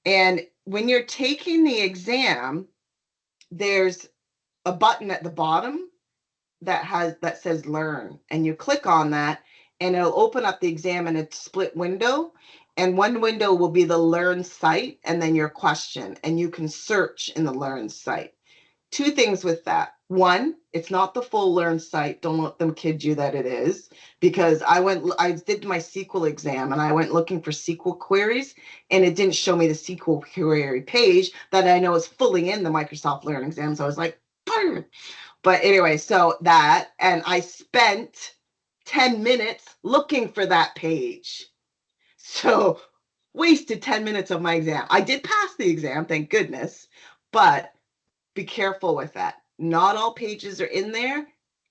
and when you're taking the exam, there's a button at the bottom that says learn, and you click on that and it'll open up the exam in a split window, and one window will be the learn site and then your question, and you can search in the learn site. Two things with that. One, it's not the full learn site. Don't let them kid you that it is, because I did my SQL exam and I went looking for SQL queries and it didn't show me the SQL query page that I know is fully in the Microsoft Learn exam. So I was like, Burn. But anyway, so that, and I spent 10 minutes looking for that page. So wasted 10 minutes of my exam. I did pass the exam, thank goodness, but be careful with that. Not all pages are in there,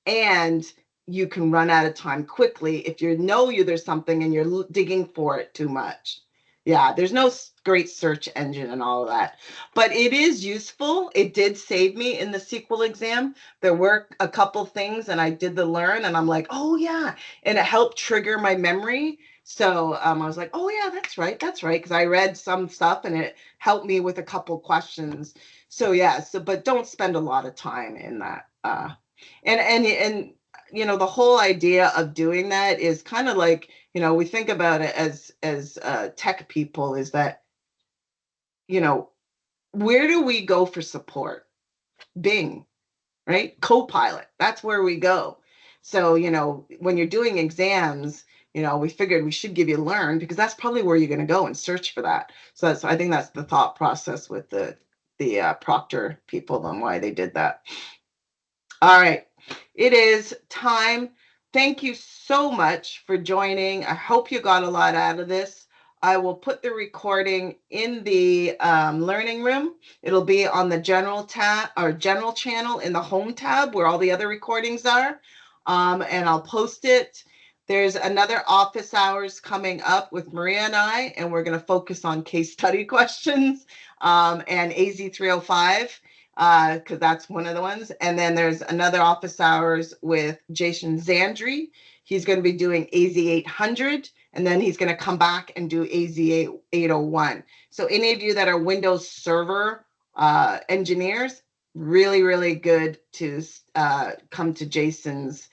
and you can run out of time quickly if there's something and you're digging for it too much. Yeah, there's no great search engine and all of that, but it is useful. It did save me in the SQL exam. There were a couple things and I did the learn and I'm like, oh yeah, and it helped trigger my memory. So I was like, oh yeah, that's right, because I read some stuff and it helped me with a couple questions. So yeah, but don't spend a lot of time in that. And the whole idea of doing that is kind of like, we think about it as tech people, is that, where do we go for support? Bing, right? Copilot, that's where we go. So, when you're doing exams, we figured we should give you learn because that's probably where you're going to go and search for that. So I think that's the thought process with the Proctor people and why they did that. All right, it is time. Thank you so much for joining. I hope you got a lot out of this. I will put the recording in the learning room. It'll be on the general tab or general channel in the home tab where all the other recordings are. And I'll post it. There's another office hours coming up with Maria and I, and we're going to focus on case study questions and AZ305. because that's one of the ones. And then there's another office hours with Jason Zandri. He's going to be doing AZ800, and then he's going to come back and do AZ801. So any of you that are Windows Server engineers, really, really good to come to Jason's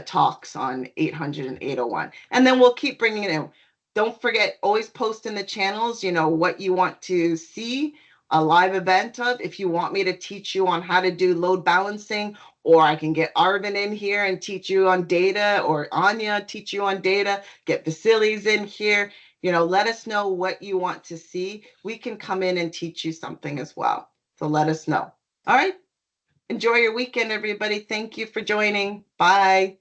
talks on 800 and 801. And then we'll keep bringing it in. Don't forget, always post in the channels, what you want to see a live event of. If you want me to teach you on how to do load balancing, or I can get Arvin in here and teach you on data, or Anya teach you on data, get Vasilis in here, let us know what you want to see. We can come in and teach you something as well. So let us know. All right. Enjoy your weekend, everybody. Thank you for joining. Bye.